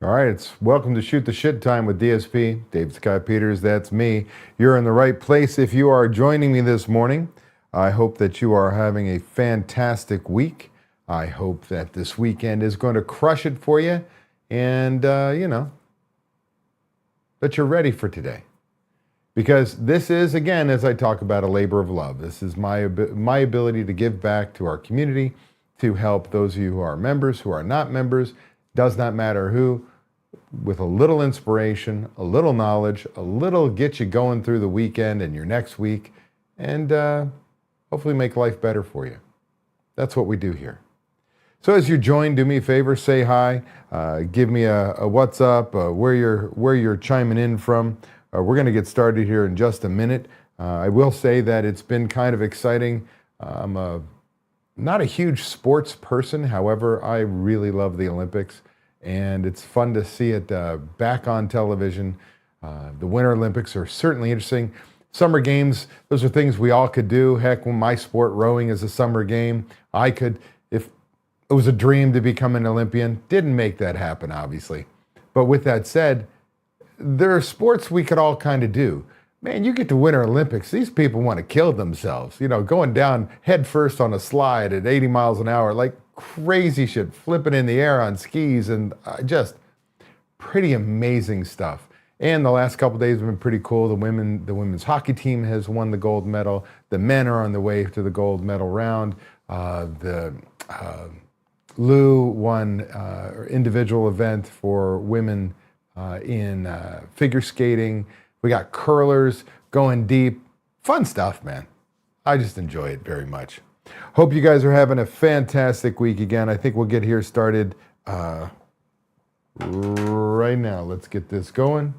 All right, it's welcome to Shoot the Shit Time with DSP. Dave Scott Peters, that's me. You're in the right place if you are joining me this morning. I hope that you are having a fantastic week. I hope that this weekend is going to crush it for you and, that you're ready for today. Because this is, again, as I talk about, a labor of love. This is my ability to give back to our community, to help those of you who are members, who are not members, does not matter who, with a little inspiration, a little knowledge, a little get you going through the weekend and your next week, and hopefully make life better for you. That's what we do here. So as you join, do me a favor, say hi, give me a what's up, where you're chiming in from. We're going to get started here in just a minute. I will say that it's been kind of exciting. I'm not a huge sports person. However, I really love the Olympics, and it's fun to see it back on television. The Winter Olympics are certainly interesting. Summer games, those are things we all could do. Heck, when my sport, rowing, is a summer game, I could, if it was a dream to become an Olympian. Didn't make that happen, obviously. But with that said, there are sports we could all kind of do. Man, you get to Winter Olympics, these people want to kill themselves. You know, going down head first on a slide at 80 miles an hour, like crazy shit, flipping in the air on skis, and just pretty amazing stuff. And the last couple of days have been pretty cool. The women's hockey team has won the gold medal. The men are on the way to the gold medal round. Lou won individual event for women in figure skating. We got curlers going deep. Fun stuff, man. I just enjoy it very much. Hope you guys are having a fantastic week again. I think we'll get here started right now. Let's get this going.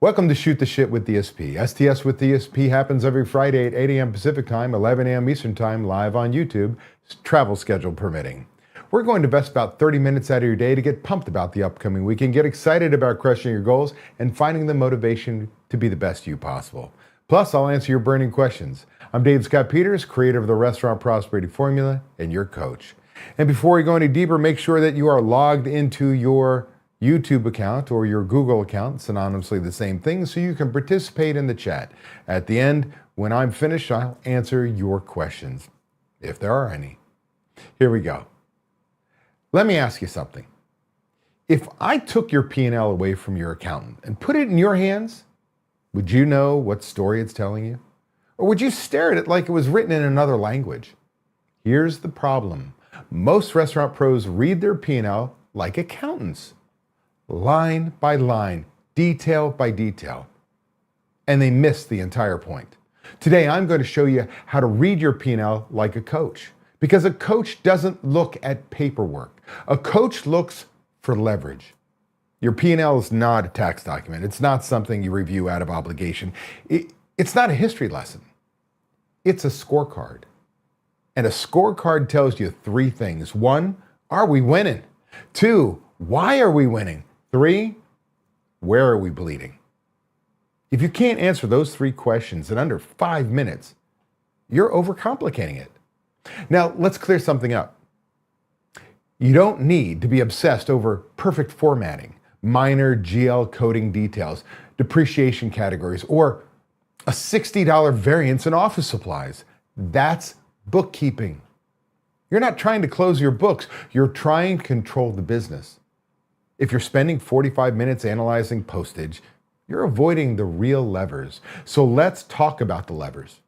Welcome to Shoot the Shit with DSP. STS with DSP happens every Friday at 8 a.m. Pacific Time, 11 a.m. Eastern Time, live on YouTube, travel schedule permitting. We're going to invest about 30 minutes out of your day to get pumped about the upcoming weekend, get excited about crushing your goals, and finding the motivation to be the best you possible. Plus, I'll answer your burning questions. I'm Dave Scott Peters, creator of the Restaurant Prosperity Formula, and your coach. And before we go any deeper, make sure that you are logged into your YouTube account or your Google account, synonymously the same thing, so you can participate in the chat. At the end, when I'm finished, I'll answer your questions, if there are any. Here we go. Let me ask you something. If I took your P&L away from your accountant and put it in your hands, would you know what story it's telling you? Or would you stare at it like it was written in another language? Here's the problem. Most restaurant pros read their P&L like accountants, line by line, detail by detail, and they miss the entire point. Today, I'm going to show you how to read your P&L like a coach, because a coach doesn't look at paperwork. A coach looks for leverage. Your P&L is not a tax document. It's not something you review out of obligation. It's not a history lesson. It's a scorecard. And a scorecard tells you three things. One, are we winning? Two, why are we winning? Three, where are we bleeding? If you can't answer those three questions in under 5 minutes, you're overcomplicating it. Now, let's clear something up. You don't need to be obsessed over perfect formatting, minor GL coding details, depreciation categories, or a $60 variance in office supplies. That's bookkeeping. You're not trying to close your books. You're trying to control the business. If you're spending 45 minutes analyzing postage, you're avoiding the real levers. So let's talk about the levers.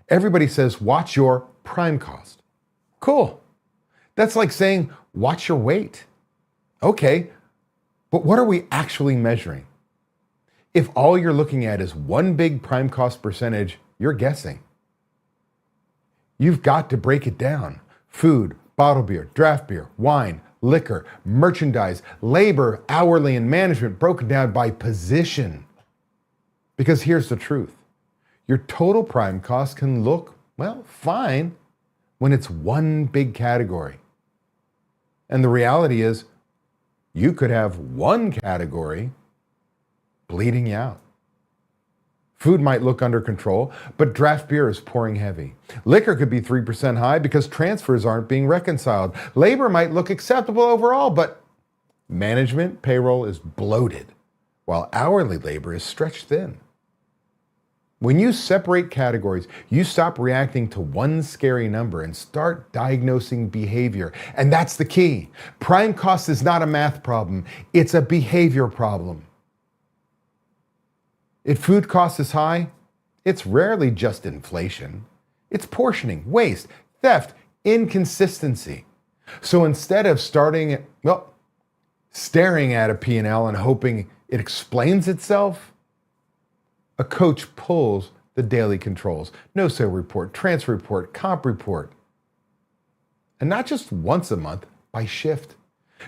Everybody says, watch your prime cost. Cool. That's like saying, watch your weight. Okay, but what are we actually measuring? If all you're looking at is one big prime cost percentage, you're guessing. You've got to break it down. Food, bottled beer, draft beer, wine, liquor, merchandise, labor, hourly, and management broken down by position. Because here's the truth. Your total prime cost can look, well, fine when it's one big category. And the reality is, you could have one category bleeding you out. Food might look under control, but draft beer is pouring heavy. Liquor could be 3% high because transfers aren't being reconciled. Labor might look acceptable overall, but management payroll is bloated, while hourly labor is stretched thin. When you separate categories, you stop reacting to one scary number and start diagnosing behavior. And that's the key. Prime cost is not a math problem, it's a behavior problem. If food cost is high, it's rarely just inflation. It's portioning, waste, theft, inconsistency. So instead of staring at a P&L and hoping it explains itself, a coach pulls the daily controls, no sale report, transfer report, comp report. And not just once a month, by shift.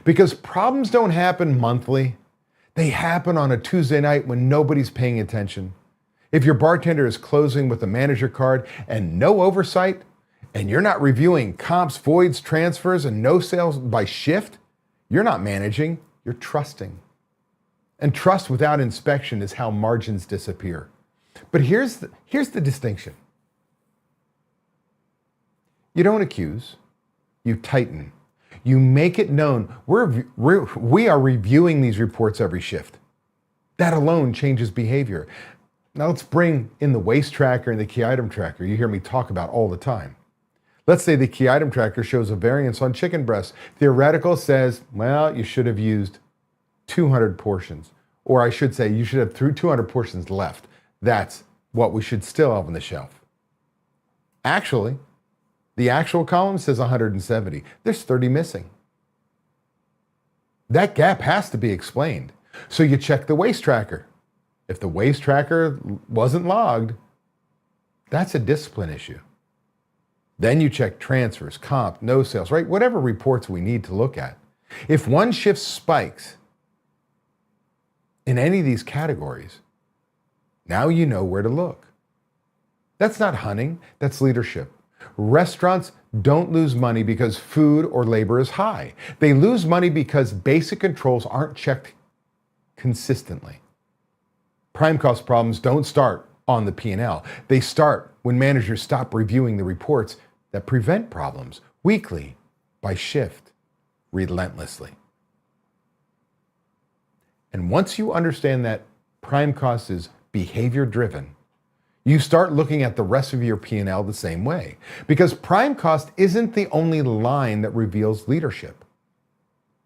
Because problems don't happen monthly. They happen on a Tuesday night when nobody's paying attention. If your bartender is closing with a manager card and no oversight, and you're not reviewing comps, voids, transfers, and no sales by shift, you're not managing, you're trusting. And trust without inspection is how margins disappear. But here's the distinction. You don't accuse, you tighten. You make it known we are reviewing these reports every shift. That alone changes behavior. Now let's bring in the waste tracker and the key item tracker you hear me talk about all the time. Let's say the key item tracker shows a variance on chicken breast. Theoretical says, well, you should have used 200 portions. Or I should say, you should have 200 portions left. That's what we should still have on the shelf. Actually, the actual column says 170. There's 30 missing. That gap has to be explained. So you check the waste tracker. If the waste tracker wasn't logged, that's a discipline issue. Then you check transfers, comp, no sales, right? Whatever reports we need to look at. If one shift spikes in any of these categories, now you know where to look. That's not hunting, that's leadership. Restaurants don't lose money because food or labor is high. They lose money because basic controls aren't checked consistently. Prime cost problems don't start on the P&L. They start when managers stop reviewing the reports that prevent problems weekly by shift, relentlessly. And once you understand that prime cost is behavior driven, you start looking at the rest of your P&L the same way. Because prime cost isn't the only line that reveals leadership.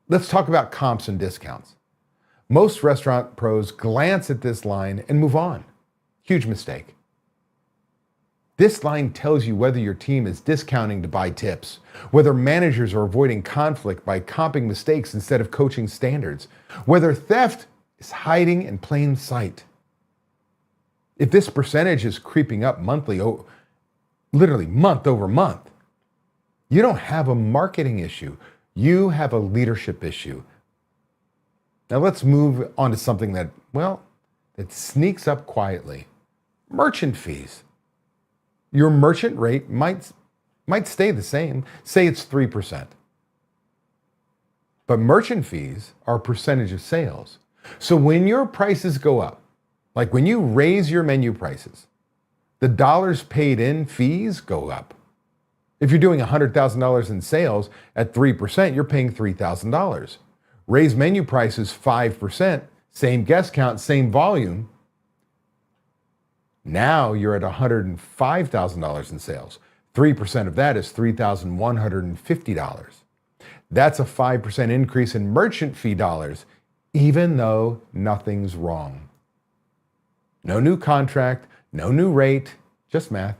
Let's talk about comps and discounts. Most restaurant pros glance at this line and move on. Huge mistake. This line tells you whether your team is discounting to buy tips, whether managers are avoiding conflict by comping mistakes instead of coaching standards, whether theft is hiding in plain sight. If this percentage is creeping up monthly, literally month over month, you don't have a marketing issue. You have a leadership issue. Now let's move on to something that sneaks up quietly. Merchant fees. Your merchant rate might stay the same. Say it's 3%. But merchant fees are a percentage of sales. So when your prices go up, like when you raise your menu prices, the dollars paid in fees go up. If you're doing $100,000 in sales at 3%, you're paying $3,000. Raise menu prices 5%, same guest count, same volume. Now you're at $105,000 in sales. 3% of that is $3,150. That's a 5% increase in merchant fee dollars, even though nothing's wrong. No new contract, no new rate, just math.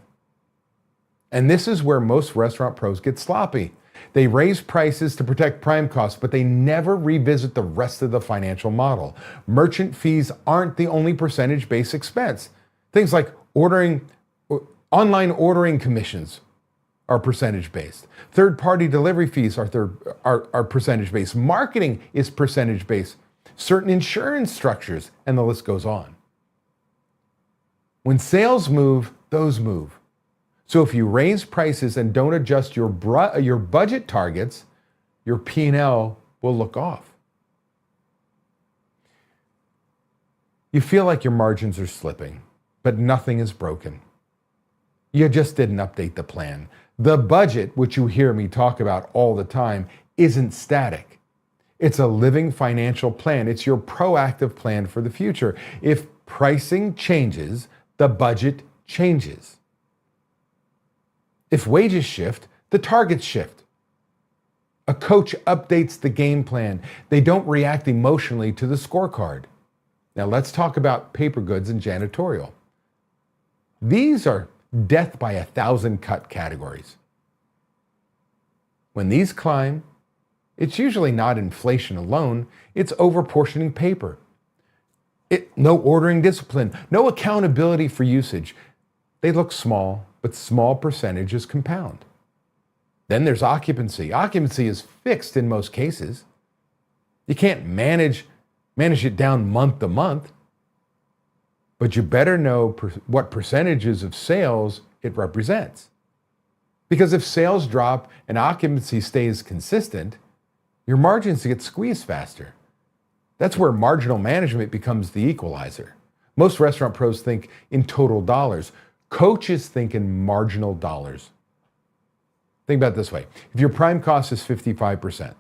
And this is where most restaurant pros get sloppy. They raise prices to protect prime costs, but they never revisit the rest of the financial model. Merchant fees aren't the only percentage-based expense. Things like online ordering commissions are percentage-based. Third-party delivery fees are percentage-based. Marketing is percentage-based. Certain insurance structures, and the list goes on. When sales move, those move. So if you raise prices and don't adjust your budget targets, your P&L will look off. You feel like your margins are slipping. but nothing is broken. You just didn't update the plan. The budget, which you hear me talk about all the time, isn't static. It's a living financial plan. It's your proactive plan for the future. If pricing changes, the budget changes. If wages shift, the targets shift. A coach updates the game plan. They don't react emotionally to the scorecard. Now let's talk about paper goods and janitorial. These are death by 1,000 cut categories. When these climb, it's usually not inflation alone, it's overportioning paper. No ordering discipline, no accountability for usage. They look small, but small percentages compound. Then there's occupancy. Occupancy is fixed in most cases. You can't manage it down month to month, but you better know what percentages of sales it represents. Because if sales drop and occupancy stays consistent, your margins get squeezed faster. That's where marginal management becomes the equalizer. Most restaurant pros think in total dollars. Coaches think in marginal dollars. Think about it this way. If your prime cost is 55%,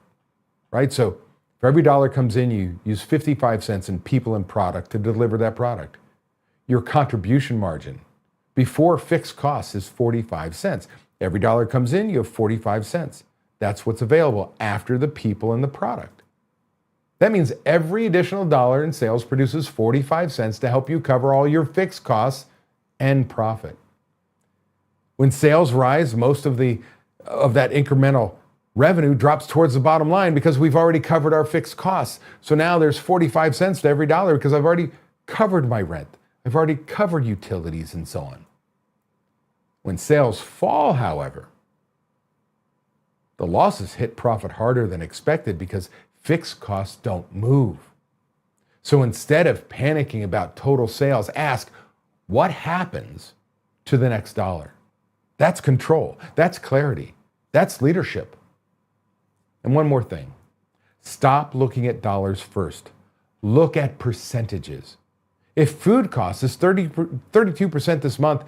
right? So for every dollar comes in, you use 55 cents in people and product to deliver that product. Your contribution margin before fixed costs is 45 cents. Every dollar comes in, you have 45 cents. That's what's available after the people and the product. That means every additional dollar in sales produces 45 cents to help you cover all your fixed costs and profit. When sales rise, most of that incremental revenue drops towards the bottom line because we've already covered our fixed costs. So now there's 45 cents to every dollar because I've already covered my rent. I've already covered utilities and so on. When sales fall, however, the losses hit profit harder than expected because fixed costs don't move. So instead of panicking about total sales, ask, what happens to the next dollar? That's control. That's clarity. That's leadership. And one more thing. Stop looking at dollars first. Look at percentages. If food costs is 32% this month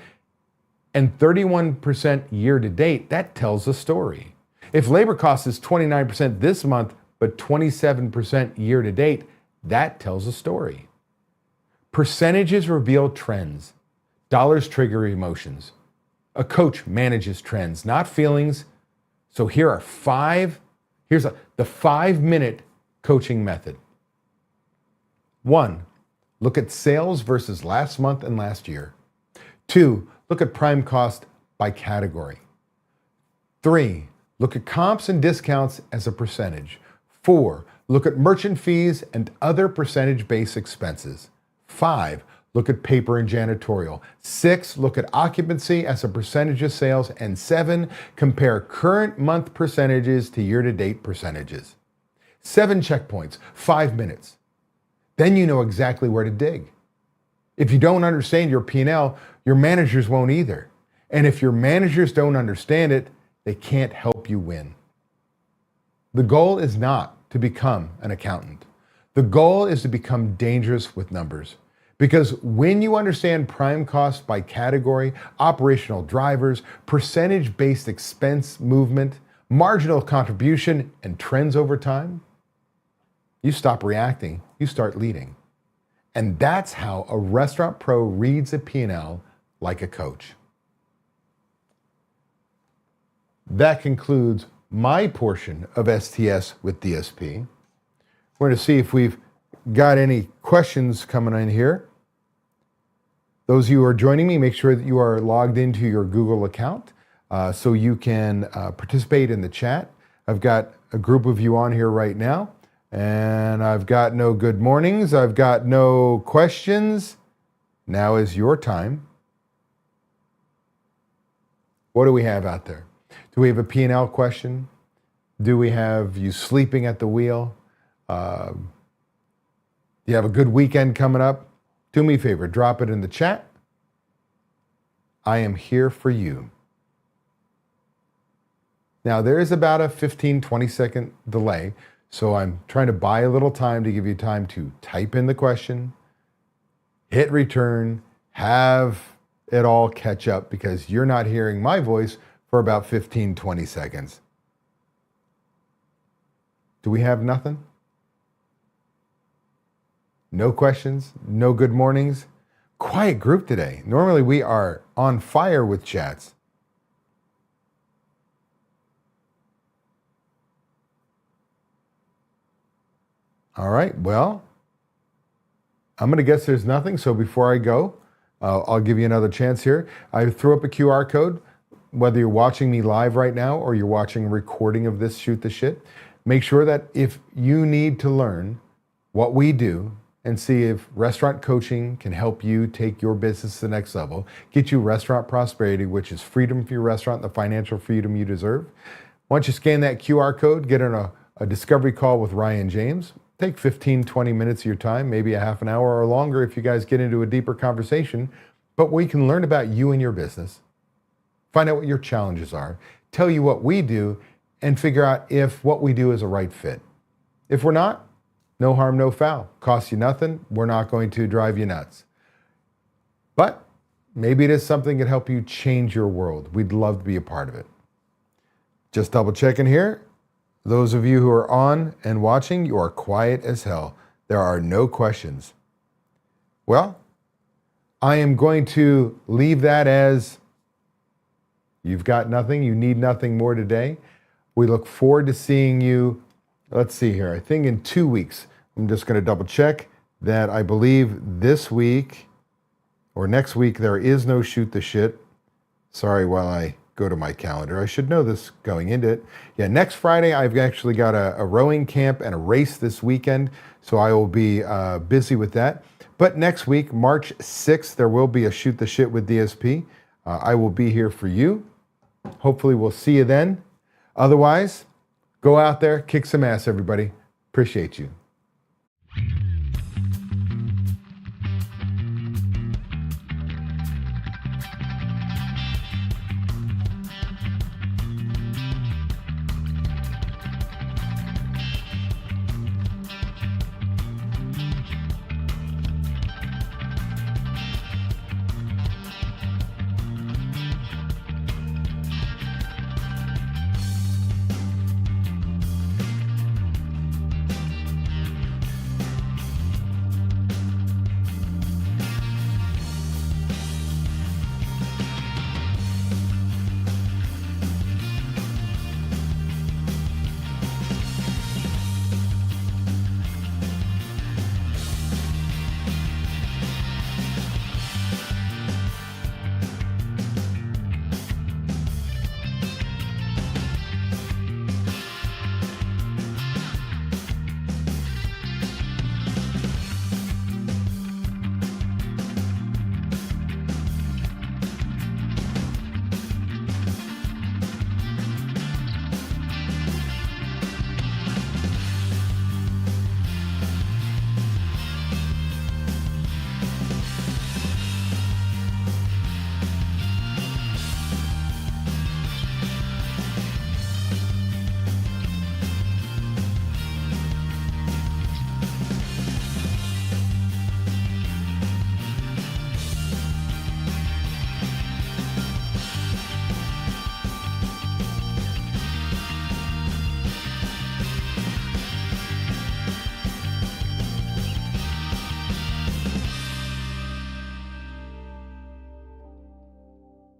and 31% year to date, that tells a story. If labor costs is 29% this month, but 27% year to date, that tells a story. Percentages reveal trends. Dollars trigger emotions. A coach manages trends, not feelings. So here are the 5-minute coaching method. 1, look at sales versus last month and last year. 2, look at prime cost by category. 3, look at comps and discounts as a percentage. 4, look at merchant fees and other percentage-based expenses. 5, look at paper and janitorial. 6, look at occupancy as a percentage of sales. And 7, compare current month percentages to year-to-date percentages. 7 checkpoints, 5 minutes. Then you know exactly where to dig. If you don't understand your P&L, your managers won't either. And if your managers don't understand it, they can't help you win. The goal is not to become an accountant. The goal is to become dangerous with numbers. Because when you understand prime cost by category, operational drivers, percentage-based expense movement, marginal contribution, and trends over time, you stop reacting, you start leading. And that's how a restaurant pro reads a P&L like a coach. That concludes my portion of STS with DSP. We're going to see if we've got any questions coming in here. Those of you who are joining me, make sure that you are logged into your Google account so you can participate in the chat. I've got a group of you on here right now, and I've got no good mornings. I've got no questions. Now is your time. What do we have out there? Do we have a P&L question? Do we have you sleeping at the wheel? Do you have a good weekend coming up? Do me a favor, drop it in the chat. I am here for you. Now, there is about a 15-20 second delay, so I'm trying to buy a little time to give you time to type in the question, hit return, have it all catch up because you're not hearing my voice for about 15, 20 seconds. Do we have nothing? No questions? No good mornings? Quiet group today. Normally we are on fire with chats. All right, well, I'm going to guess there's nothing. So before I go, I'll give you another chance here. I threw up a QR code. Whether you're watching me live right now or you're watching a recording of this Shoot the Shit, make sure that if you need to learn what we do and see if restaurant coaching can help you take your business to the next level, get you restaurant prosperity, which is freedom for your restaurant, the financial freedom you deserve. Once you scan that QR code, get on a discovery call with Ryan James. Take 15, 20 minutes of your time, maybe a half an hour or longer if you guys get into a deeper conversation, but we can learn about you and your business, find out what your challenges are, tell you what we do, and figure out if what we do is a right fit. If we're not, no harm, no foul. Costs you nothing. We're not going to drive you nuts. But maybe it is something that can help you change your world. We'd love to be a part of it. Just double checking here. Those of you who are on and watching, you are quiet as hell. There are no questions. Well, I am going to leave that as you've got nothing, you need nothing more today. We look forward to seeing you, let's see here, I think in 2 weeks. I'm just going to double check that I believe this week or next week there is no Shoot the Shit. Sorry while I go to my calendar. I should know this going into it. Yeah, next Friday, I've actually got a rowing camp and a race this weekend, so I will be busy with that. But next week, March 6th, there will be a Shoot the Shit with DSP. I will be here for you. Hopefully, we'll see you then. Otherwise, go out there, kick some ass, everybody. Appreciate you.